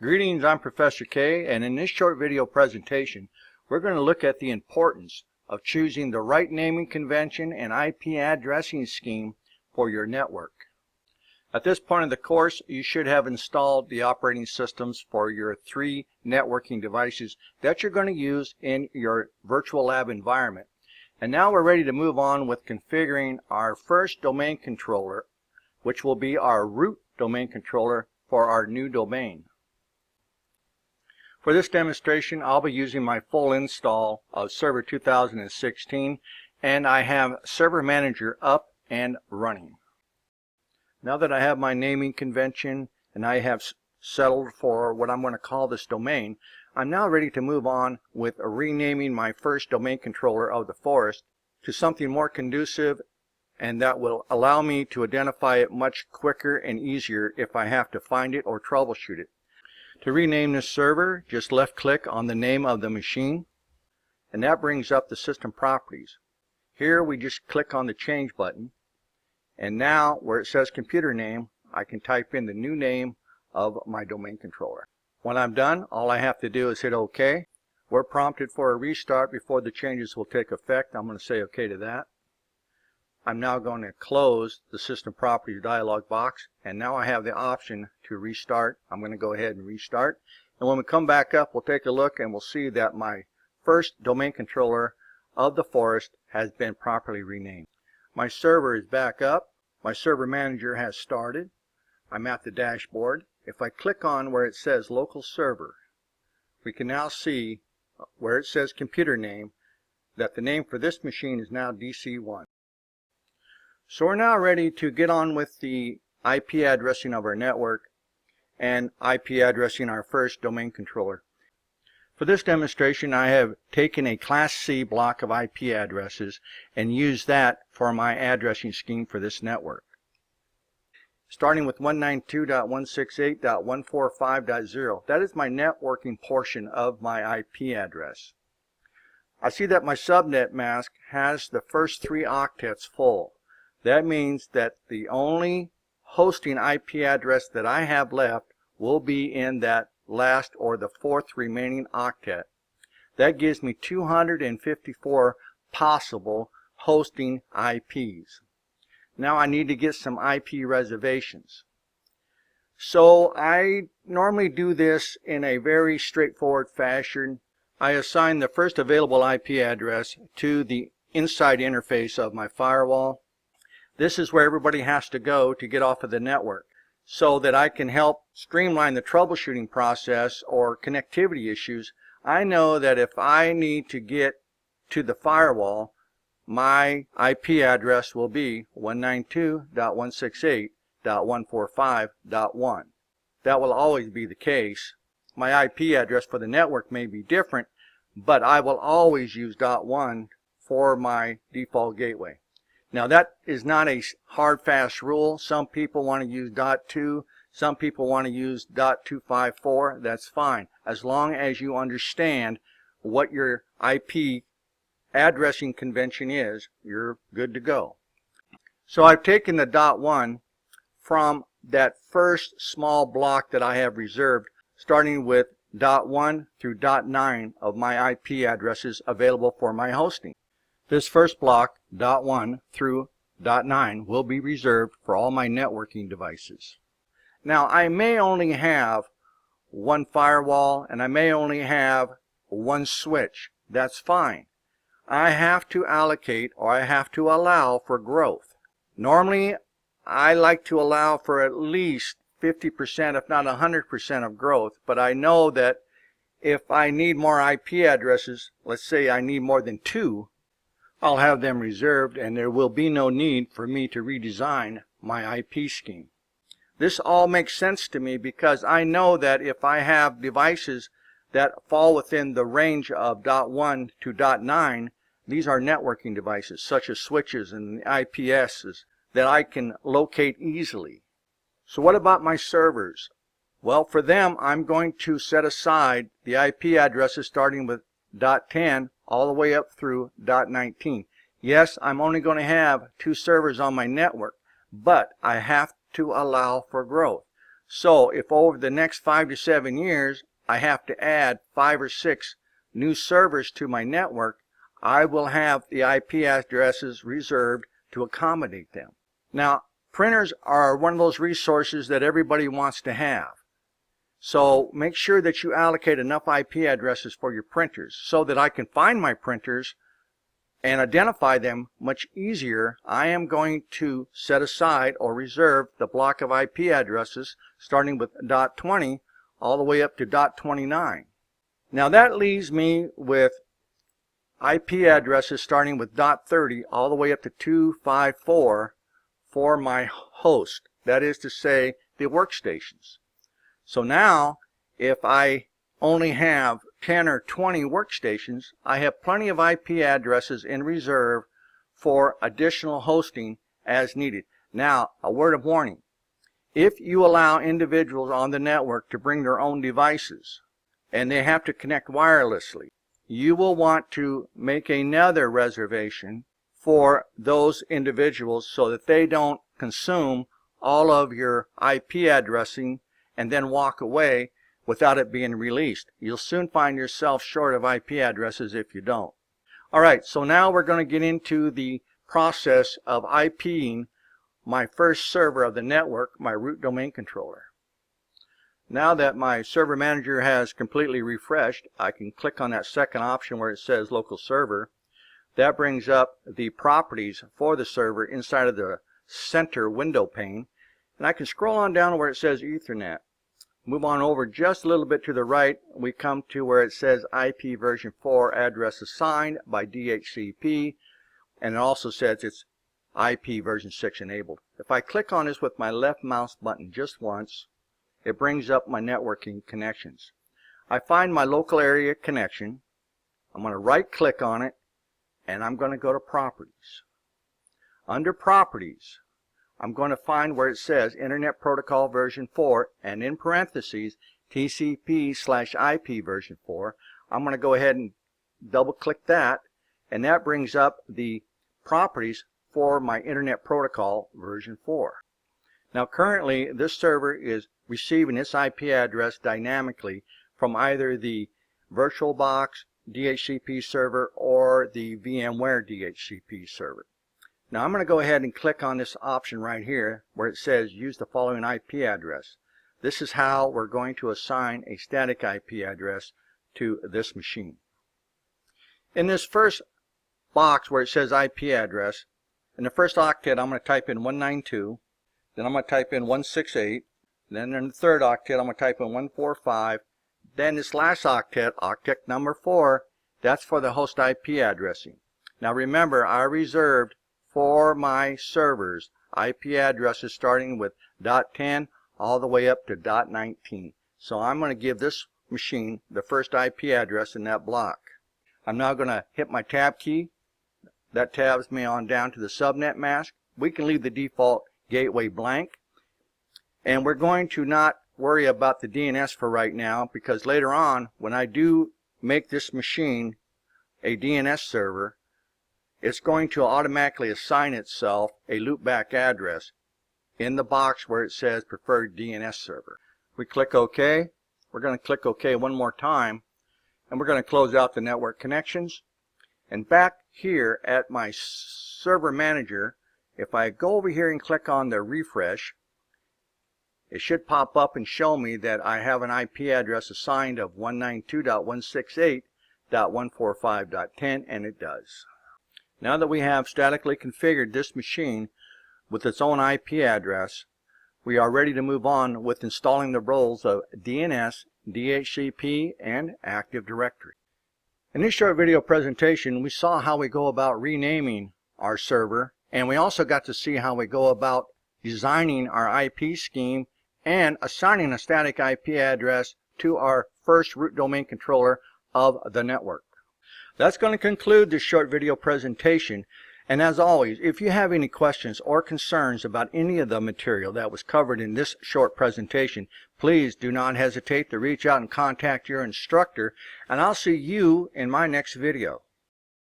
Greetings, I'm Professor K, and in this short video presentation, we're going to look at the importance of choosing the right naming convention and IP addressing scheme for your network. At this point in the course, you should have installed the operating systems for your 3 networking devices that you're going to use in your virtual lab environment. And now we're ready to move on with configuring our first domain controller, which will be our root domain controller for our new domain. For this demonstration, I'll be using my full install of Server 2016, and I have Server Manager up and running. Now that I have my naming convention and I have settled for what I'm going to call this domain, I'm now ready to move on with renaming my first domain controller of the forest to something more conducive, and that will allow me to identify it much quicker and easier if I have to find it or troubleshoot it. To rename this server, just left click on the name of the machine, and that brings up the system properties. Here we just click on the change button, and now where it says computer name, I can type in the new name of my domain controller. When I'm done, all I have to do is hit OK. We're prompted for a restart before the changes will take effect. I'm going to say OK to that. I'm now going to close the System Properties dialog box, and now I have the option to restart. I'm going to go ahead and restart. And when we come back up, we'll take a look and we'll see that my first domain controller of the forest has been properly renamed. My server is back up. My Server Manager has started. I'm at the dashboard. If I click on where it says Local Server, we can now see where it says Computer Name that the name for this machine is now DC1. So we're now ready to get on with the IP addressing of our network and IP addressing our first domain controller. For this demonstration, I have taken a Class C block of IP addresses and used that for my addressing scheme for this network. Starting with 192.168.145.0, that is my networking portion of my IP address. I see that my subnet mask has the first 3 octets full. That means that the only hosting IP address that I have left will be in that last or the 4th remaining octet. That gives me 254 possible hosting IPs. Now I need to get some IP reservations. So I normally do this in a very straightforward fashion. I assign the first available IP address to the inside interface of my firewall. This is where everybody has to go to get off of the network, so that I can help streamline the troubleshooting process or connectivity issues. I know that if I need to get to the firewall, my IP address will be 192.168.145.1. That will always be the case. My IP address for the network may be different, but I will always use .1 for my default gateway. Now that is not a hard fast rule. Some people want to use .2, some people want to use .254. That's fine, as long as you understand what your IP addressing convention is. You're good to go. So I've taken the .1 from that first small block that I have reserved, starting with .1 through .9 of my IP addresses available for my hosting. This first block, .1 through .9, will be reserved for all my networking devices. Now, I may only have 1 firewall and I may only have 1 switch. That's fine. I have to allocate, or I have to allow for growth. Normally, I like to allow for at least 50%, if not 100% of growth, but I know that if I need more IP addresses, let's say I need more than 2, I'll have them reserved, and there will be no need for me to redesign my IP scheme. This all makes sense to me because I know that if I have devices that fall within the range of .1 to .9, these are networking devices such as switches and IPSs that I can locate easily. So what about my servers? Well, for them, I'm going to set aside the IP addresses starting with .10 all the way up through .19. Yes, I'm only going to have 2 servers on my network, but I have to allow for growth. So if over the next 5 to 7 years I have to add 5 or 6 new servers to my network, I will have the IP addresses reserved to accommodate them. Now, printers are one of those resources that everybody wants to have. So make sure that you allocate enough IP addresses for your printers so that I can find my printers and identify them much easier. I am going to set aside or reserve the block of IP addresses starting with .20 all the way up to .29. Now that leaves me with IP addresses starting with .30 all the way up to 254 for my host, that is to say the workstations. So now if I only have 10 or 20 workstations, I have plenty of IP addresses in reserve for additional hosting as needed. Now, a word of warning. If you allow individuals on the network to bring their own devices and they have to connect wirelessly, you will want to make another reservation for those individuals so that they don't consume all of your IP addressing and then walk away without it being released. You'll soon find yourself short of IP addresses if you don't. Alright, so now we're going to get into the process of IPing my first server of the network, my root domain controller. Now that my server manager has completely refreshed, I can click on that second option where it says local server. That brings up the properties for the server inside of the center window pane. And I can scroll on down where it says Ethernet. Move on over just a little bit to the right, we come to where it says IP version 4 address assigned by Dhcp, and it also says it's IP version 6 enabled. If I click on this with my left mouse button just once, it brings up my networking connections. I find my local area connection. I'm going to right click on it and I'm going to go to Properties. Under Properties, I'm going to find where it says Internet Protocol version 4 and in parentheses TCP/IP version 4. I'm going to go ahead and double click that, and that brings up the properties for my Internet Protocol version 4. Now currently this server is receiving its IP address dynamically from either the VirtualBox DHCP server or the VMware DHCP server. Now I'm going to go ahead and click on this option right here where it says use the following IP address. This is how we're going to assign a static IP address to this machine. In this first box where it says IP address, in the first octet I'm going to type in 192, then I'm going to type in 168, then in the third octet I'm going to type in 145, then this last octet, octet number 4, that's for the host IP addressing. Now remember, I reserved for my servers IP addresses starting with .10 all the way up to .19. So I'm going to give this machine the first IP address in that block. I'm now going to hit my tab key. That tabs me on down to the subnet mask. We can leave the default gateway blank. And we're going to not worry about the DNS for right now, because later on when I do make this machine a DNS server, it's going to automatically assign itself a loopback address in the box where it says preferred DNS server. We click OK. We're going to click OK one more time, and we're going to close out the network connections. And back here at my server manager, if I go over here and click on the refresh, it should pop up and show me that I have an IP address assigned of 192.168.145.10, and it does. Now that we have statically configured this machine with its own IP address, we are ready to move on with installing the roles of DNS, DHCP, and Active Directory. In this short video presentation, we saw how we go about renaming our server, and we also got to see how we go about designing our IP scheme and assigning a static IP address to our first root domain controller of the network. That's going to conclude this short video presentation. And as always, if you have any questions or concerns about any of the material that was covered in this short presentation, please do not hesitate to reach out and contact your instructor, and I'll see you in my next video.